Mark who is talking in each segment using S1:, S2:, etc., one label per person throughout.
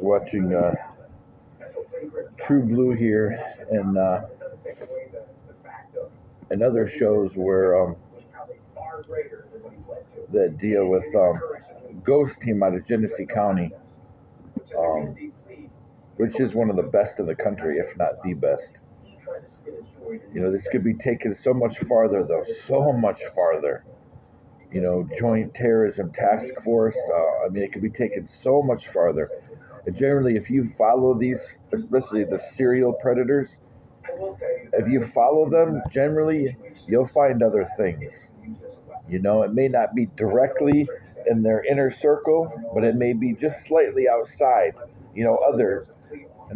S1: Watching True Blue here and other shows where that deal with Ghost Team out of Genesee County, um, which is one of the best in the country, if not the best. This could be taken so much farther, though, so much farther. Joint Terrorism Task Force. It could be taken so much farther. And generally, if you follow these, especially the serial predators, if you follow them, generally, you'll find other things. It may not be directly in their inner circle, but it may be just slightly outside.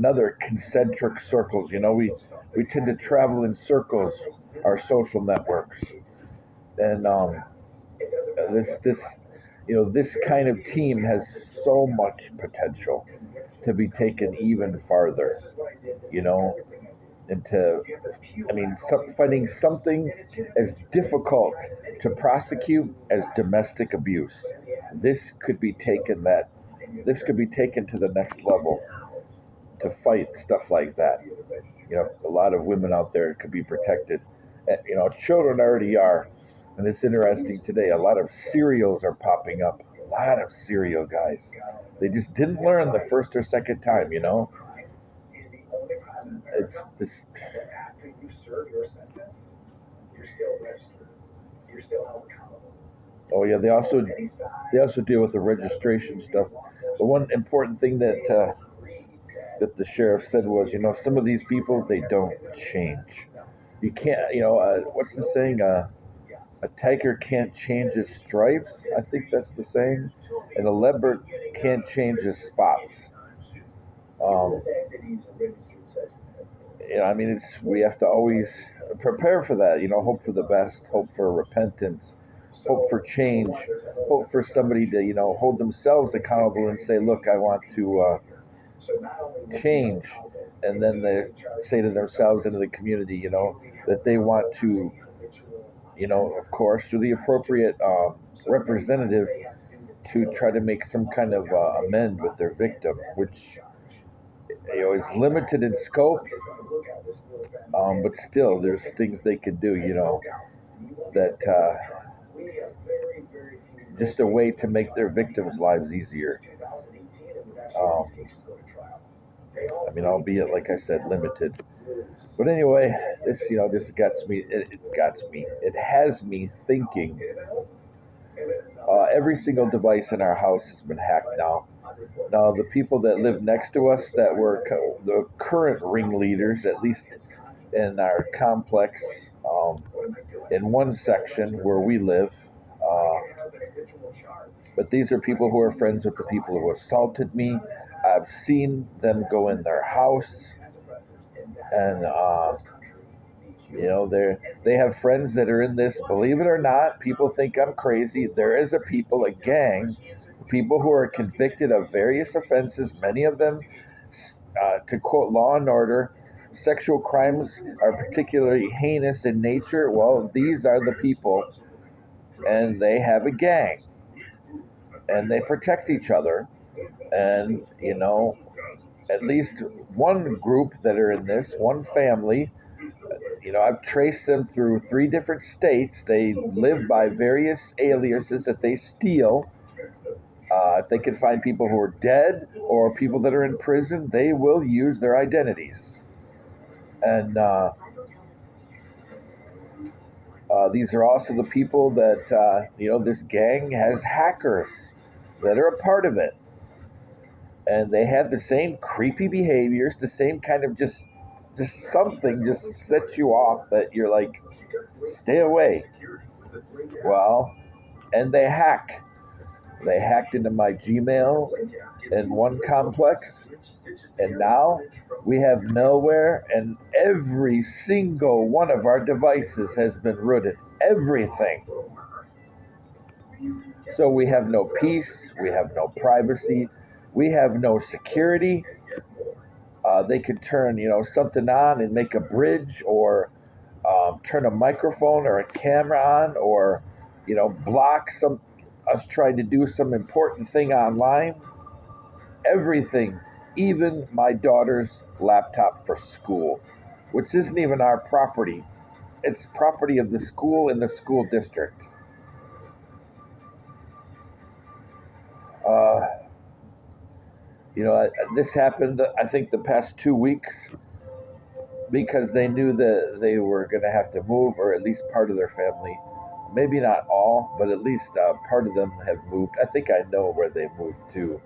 S1: Other concentric circles. We tend to travel in circles, our social networks, and this kind of team has so much potential to be taken even farther. Into finding something as difficult to prosecute as domestic abuse. This could be taken to the next level to fight stuff like that. A lot of women out there could be protected. Children already are. And it's interesting today, a lot of serials are popping up. A lot of serial guys. They just didn't learn the first or second time, It's this. Oh yeah, they also deal with the registration stuff. The one important thing that the sheriff said was, some of these people, they don't change. You can't, what's the saying? A tiger can't change its stripes. I think that's the saying. And a leopard can't change its spots. Um, we have to always prepare for that. Hope for the best, hope for repentance, hope for change, hope for somebody to hold themselves accountable and say, look, I want to change, and then they say to themselves and to the community, that they want to, of course, through the appropriate representative, to try to make some kind of amend with their victim, which is limited in scope, but still, there's things they can do, that just a way to make their victims' lives easier. Um, albeit, like I said, limited. But anyway, this gets me. It has me thinking. Every single device in our house has been hacked now. Now, the people that live next to us that were the current ringleaders, at least in our complex, in one section where we live, but these are people who are friends with the people who assaulted me. I've seen them go in their house, and they have friends that are in this. Believe it or not, people think I'm crazy. There is a gang, people who are convicted of various offenses. Many of them, to quote Law and Order, sexual crimes are particularly heinous in nature. Well, these are the people, and they have a gang, and they protect each other. And at least one group that are in this, one family, I've traced them through 3 different states. They live by various aliases that they steal. If they can find people who are dead or people that are in prison, they will use their identities. And these are also the people that, this gang has hackers that are a part of it. And they have the same creepy behaviors, the same kind of just something just sets you off that you're like, stay away. Well, and they hack. They hacked into my Gmail in one complex, and now we have malware, and every single one of our devices has been rooted. Everything. So we have no peace, we have no privacy, we have no security. They could turn, something on and make a bridge, or turn a microphone or a camera on, or, block us trying to do some important thing online. Everything even my daughter's laptop for school, which isn't even our property. It's property of the school in the school district. Uh, this happened, I think, the past 2 weeks because they knew that they were going to have to move, or at least part of their family. Maybe not all, but at least part of them have moved. I think I know where they moved to.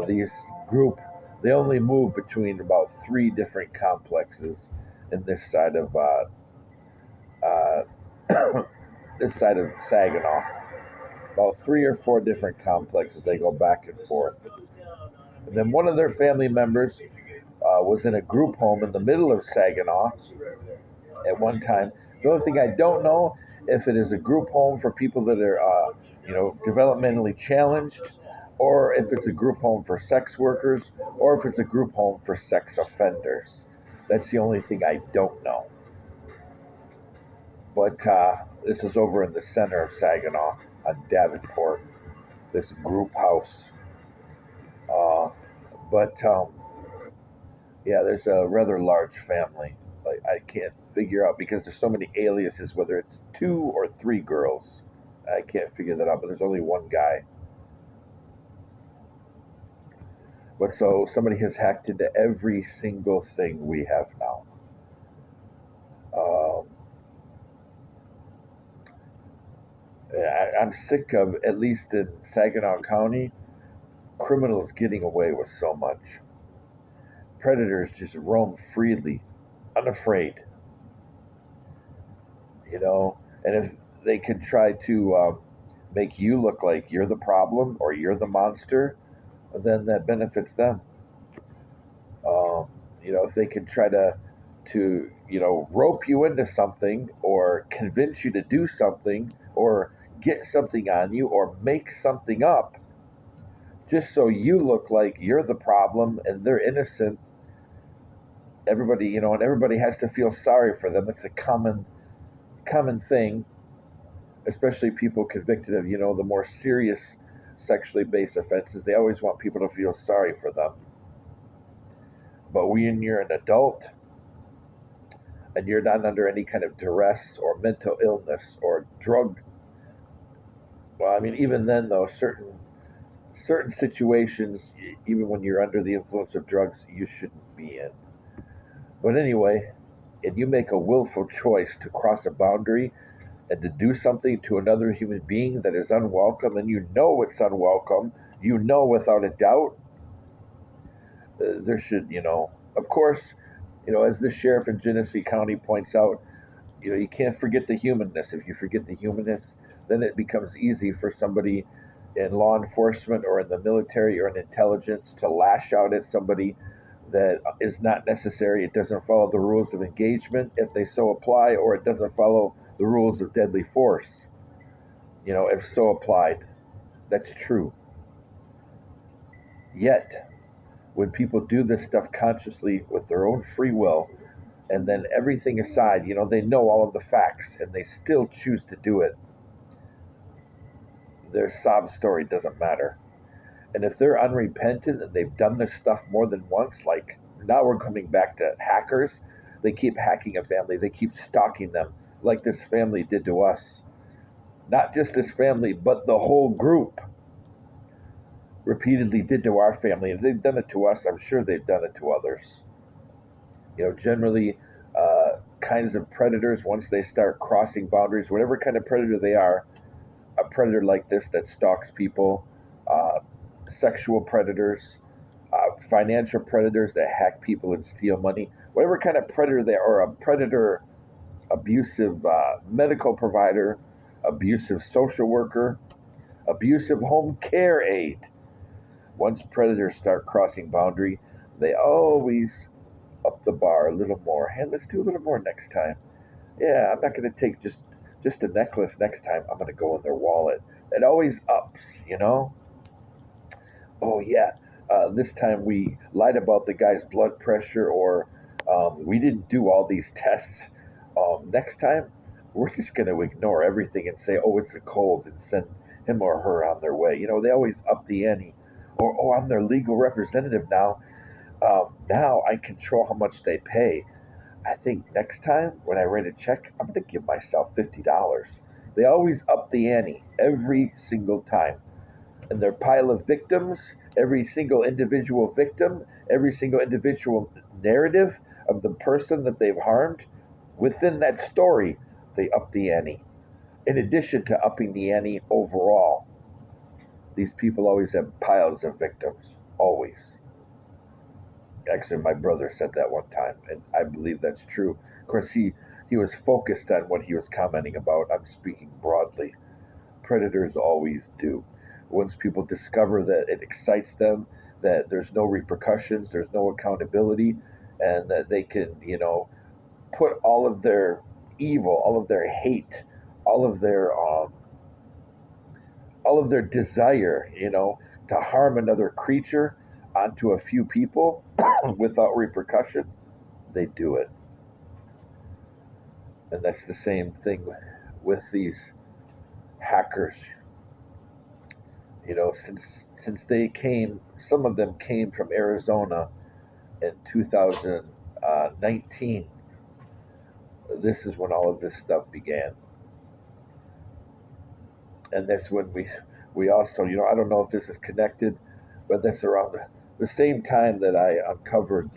S1: These group, they only move between about three different complexes in this side of uh, this side of Saginaw. About three or four different complexes. They go back and forth. And then one of their family members was in a group home in the middle of Saginaw at one time. The only thing I don't know if it is a group home for people that are, developmentally challenged, or if it's a group home for sex workers, or if it's a group home for sex offenders. That's the only thing I don't know. But this is over in the center of Saginaw on Davenport, this group house. Uh, but yeah, there's a rather large family. Like I can't figure out because there's so many aliases, whether it's two or three girls. I can't figure that out, but there's only one guy. But so somebody has hacked into every single thing we have now. Um, I'm sick of, at least in Saginaw County, criminals getting away with so much. Predators just roam freely, unafraid, and if they can try to make you look like you're the problem or you're the monster, then that benefits them. If they can try to rope you into something or convince you to do something or get something on you or make something up just so you look like you're the problem and they're innocent, and everybody has to feel sorry for them. It's a common thing, especially people convicted of, the more serious sexually based offenses. They always want people to feel sorry for them. But when you're an adult and you're not under any kind of duress or mental illness or drug, well, I mean, even then though, certain situations, even when you're under the influence of drugs, you shouldn't be in. But anyway, and you make a willful choice to cross a boundary and to do something to another human being that is unwelcome, and you know it's unwelcome, without a doubt, there should, of course, as the sheriff in Genesee County points out, you can't forget the humanness. If you forget the humanness, then it becomes easy for somebody in law enforcement or in the military or in intelligence to lash out at somebody that is not necessary. It doesn't follow the rules of engagement if they so apply, or it doesn't follow the rules of deadly force, if so applied. That's true. Yet, when people do this stuff consciously with their own free will, and then everything aside, they know all of the facts and they still choose to do it, their sob story doesn't matter. And if they're unrepentant and they've done this stuff more than once, like now we're coming back to hackers, they keep hacking a family, they keep stalking them, like this family did to us. Not just this family, but the whole group repeatedly did to our family. If they've done it to us, I'm sure they've done it to others. Generally, kinds of predators, once they start crossing boundaries, whatever kind of predator they are, a predator like this that stalks people, uh, sexual predators, financial predators that hack people and steal money, whatever kind of predator they are, or a predator, abusive medical provider, abusive social worker, abusive home care aide. Once predators start crossing boundary, they always up the bar a little more. Hey, let's do a little more next time. Yeah, I'm not going to take just a necklace next time. I'm going to go in their wallet. It always ups. Oh yeah, this time we lied about the guy's blood pressure, or we didn't do all these tests. Next time, we're just going to ignore everything and say, oh, it's a cold, and send him or her on their way. They always up the ante. or oh, I'm their legal representative now. Now I control how much they pay. I think next time when I write a check, I'm going to give myself $50. They always up the ante every single time. And their pile of victims, every single individual victim, every single individual narrative of the person that they've harmed, within that story, they up the ante. In addition to upping the ante overall, these people always have piles of victims. Always. Actually, my brother said that one time, and I believe that's true. Of course, he was focused on what he was commenting about. I'm speaking broadly. Predators always do. Once people discover that it excites them, that there's no repercussions, there's no accountability, and that they can, put all of their evil, all of their hate, all of their um, all of their desire, to harm another creature onto a few people without repercussion, they do it. And that's the same thing with these hackers. Since they came, some of them came from Arizona in 2019. This is when all of this stuff began, and that's when we also, I don't know if this is connected, but that's around the same time that I uncovered,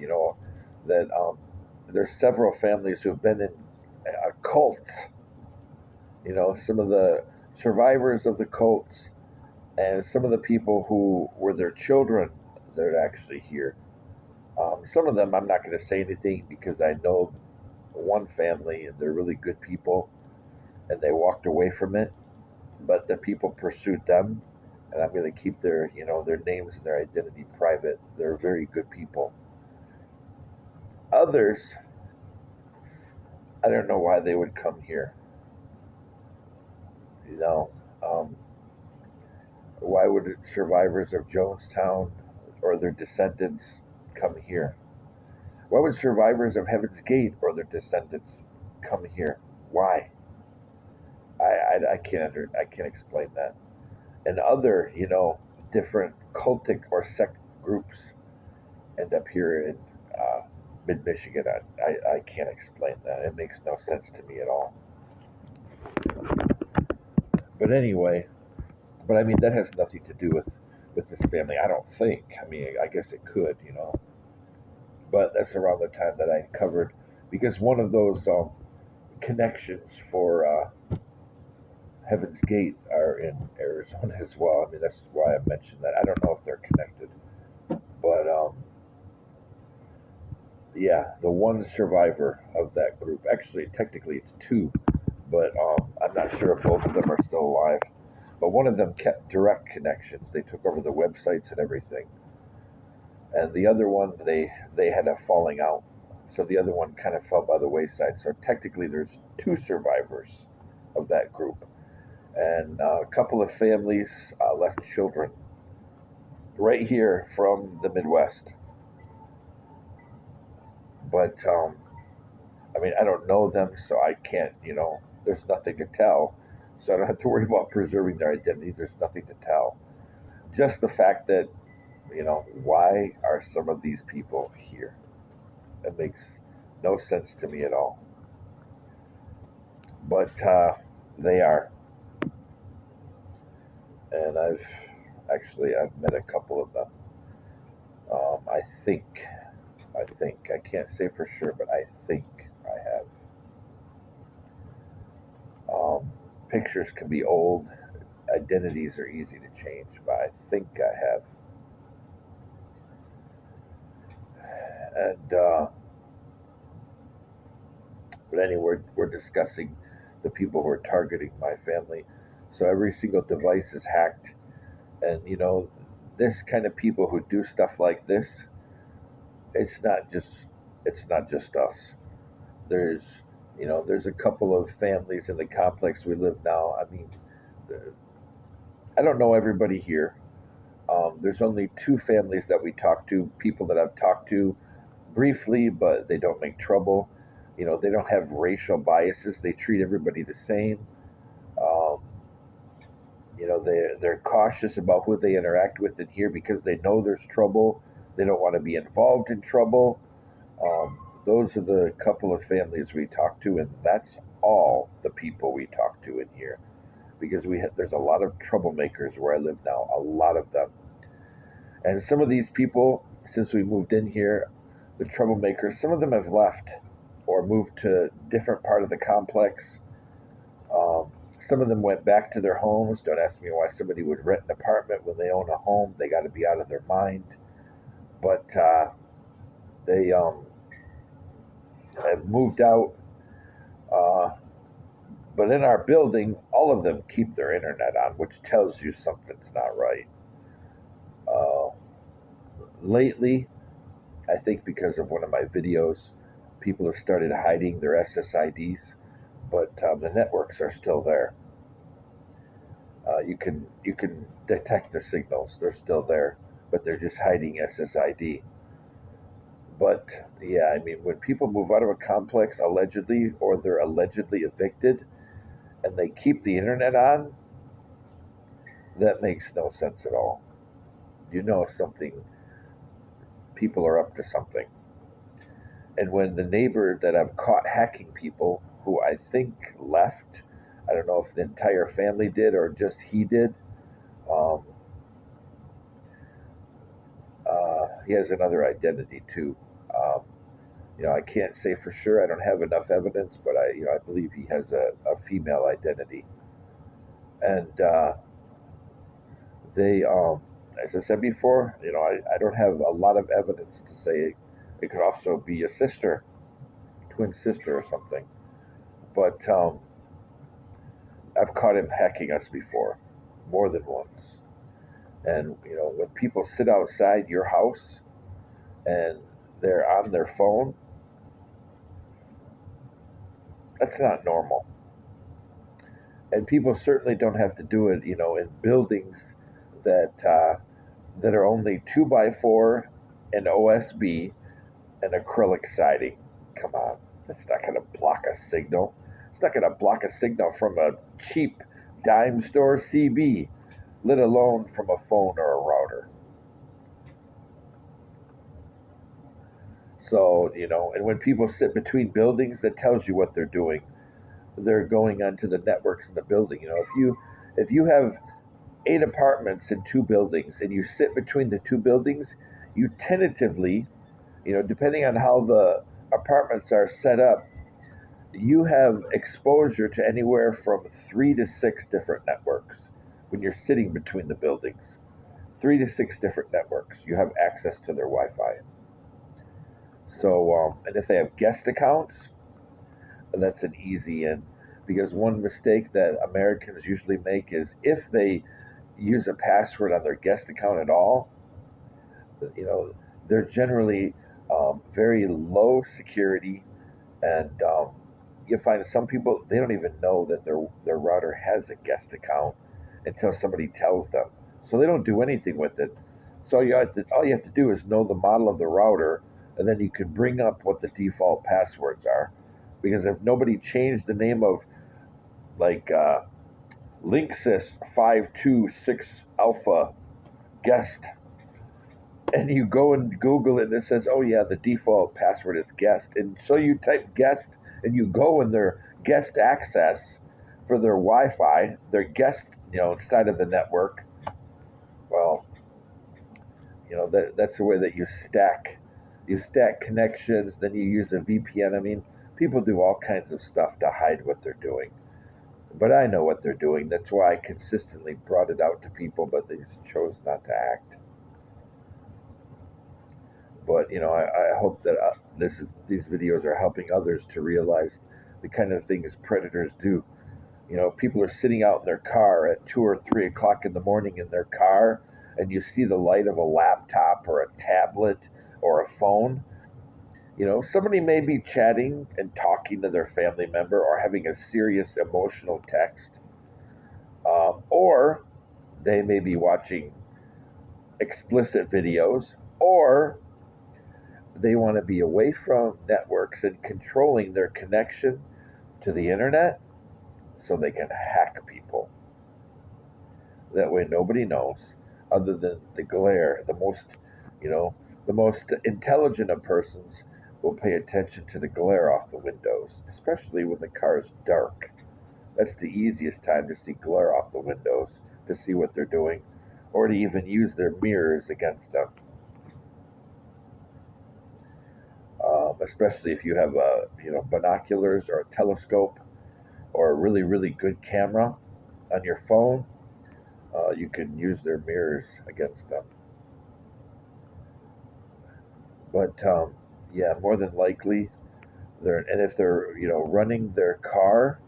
S1: that there's several families who have been in cults. Some of the survivors of the cults and some of the people who were their children that are actually here. Some of them I'm not going to say anything because I know one family and they're really good people and they walked away from it, but the people pursued them, and I'm going to keep their names and their identity private. They're very good people. Others, I don't know why they would come here. You know, um, why would survivors of Jonestown or their descendants come here? Why would survivors of Heaven's Gate or their descendants come here? Why? I can't explain that. And other different cultic or sect groups end up here in mid Michigan. I can't explain that. It makes no sense to me at all. But anyway, but I mean that has nothing to do with this family. I don't think. I mean, I guess it could, but that's around the time that I covered because one of those connections for Heaven's Gate are in Arizona as well. I mean, that's why I mentioned that. I don't know if they're connected, but yeah, the one survivor of that group. Actually, technically, it's two, but I'm not sure if both of them are still alive. But one of them kept direct connections. They took over the websites and everything, and the other one they had a falling out. So the other one kind of fell by the wayside. So technically, there's two survivors of that group, and a couple of families left children right here from the Midwest. But I mean, I don't know them, so I can't. There's nothing to tell. So I don't have to worry about preserving their identity. There's nothing to tell. Just the fact that why are some of these people here? It makes no sense to me at all. But they are, and I've met a couple of them. I think I can't say for sure, but I think I have. Pictures can be old, identities are easy to change, but I think I have. And but anyway, we're discussing the people who are targeting my family. So every single device is hacked, and this kind of people who do stuff like this, it's not just it's not just us. There's there's a couple of families in the complex we live now. I mean, I don't know everybody here. There's only two families that we talk to, people that I've talked to briefly, but they don't make trouble. They don't have racial biases. They treat everybody the same. Um, they're cautious about who they interact with in here because they know there's trouble. They don't want to be involved in trouble. Those are the couple of families we talk to, and that's all the people we talk to in here because there's a lot of troublemakers where I live now, a lot of them. And some of these people, since we moved in here, the troublemakers, some of them have left or moved to a different part of the complex. Um, some of them went back to their homes. Don't ask me why somebody would rent an apartment when they own a home. They got to be out of their mind. But they have moved out. Uh, but in our building, all of them keep their internet on, which tells you something's not right. Uh, Lately, I think because of one of my videos, people have started hiding their SSIDs, but the networks are still there. You can detect the signals; they're still there, but they're just hiding SSID. But yeah, I mean, when people move out of a complex allegedly, or they're allegedly evicted, and they keep the internet on, that makes no sense at all. You know something, people are up to something. And when the neighbor that I've caught hacking people, who I think left, I don't know if the entire family did or just he did. Um, he has another identity too. Um, I can't say for sure. I don't have enough evidence, but I believe he has a female identity. And they, as I said before, I don't have a lot of evidence to say it could also be a sister, twin sister or something. But I've caught him hacking us before, more than once. And when people sit outside your house and they're on their phone, that's not normal. And people certainly don't have to do it, in buildings that are only 2x4 and OSB and acrylic siding. Come on, that's not going to block a signal. It's not going to block a signal from a cheap dime store CB, let alone from a phone or a router. So, and when people sit between buildings, that tells you what they're doing. They're going onto the networks in the building. If you have 8 apartments in 2 buildings and you sit between the 2 buildings, you tentatively, depending on how the apartments are set up, you have exposure to anywhere from 3 to 6 different networks when you're sitting between the buildings. 3 to 6 different networks. You have access to their Wi-Fi. So, and if they have guest accounts, that's an easy in. Because one mistake that Americans usually make is if they use a password on their guest account at all, you know, they're generally very low security, and you find some people they don't even know that their router has a guest account until somebody tells them. So they don't do anything with it. So all you have to do is know the model of the router, and then you can bring up what the default passwords are. Because if nobody changed the name of like Linksys 526 Alpha guest, and you go and Google it, and it says, "Oh yeah, the default password is guest," and so you type guest, and you go in their guest access for their Wi-Fi, their guest, inside of the network. Well, that's the way that you stack connections. Then you use a VPN. I mean, people do all kinds of stuff to hide what they're doing. But I know what they're doing. That's why I consistently brought it out to people, but they chose not to act. But I hope that these videos are helping others to realize the kind of things predators do. People are sitting out in their car at 2 or 3 o'clock in the morning in their car, and you see the light of a laptop or a tablet or a phone. Somebody may be chatting and talking to their family member or having a serious emotional text, or they may be watching explicit videos, or they want to be away from networks and controlling their connection to the internet so they can hack people. That way nobody knows, other than the glare. You know, the most intelligent of persons will pay attention to the glare off the windows, especially when the car is dark. That's the easiest time to see glare off the windows, to see what they're doing, or to even use their mirrors against them. Especially if you have binoculars or a telescope or a really good camera on your phone, you can use their mirrors against them. But yeah, more than likely, and if they're running their car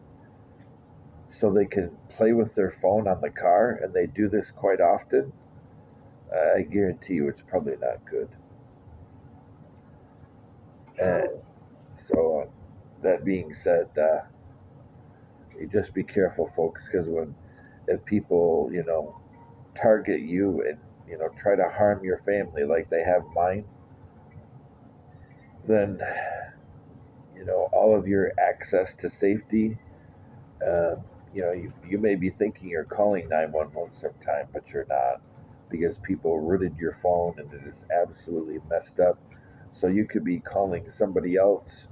S1: so they can play with their phone on the car, and they do this quite often, I guarantee you it's probably not good. And so, that being said, you just be careful, folks, because when if people target you and try to harm your family like they have mine, then all of your access to safety. You may be thinking you're calling 911 sometime, but you're not, because people rooted your phone and it is absolutely messed up. So you could be calling somebody else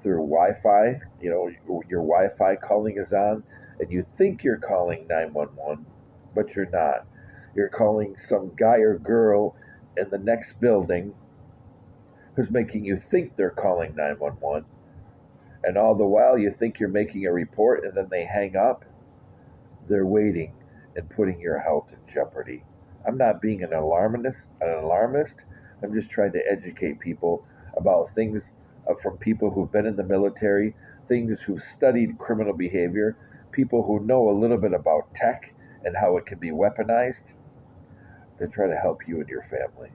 S1: through Wi-Fi. Your Wi-Fi calling is on, and you think you're calling 911, but you're not. You're calling some guy or girl in the next building who's making you think they're calling 911, and all the while you think you're making a report, and then they hang up. They're waiting and putting your health in jeopardy. I'm not being an alarmist. I'm just trying to educate people about things from people who've been in the military, things who've studied criminal behavior, people who know a little bit about tech and how it can be weaponized to try to help you and your family.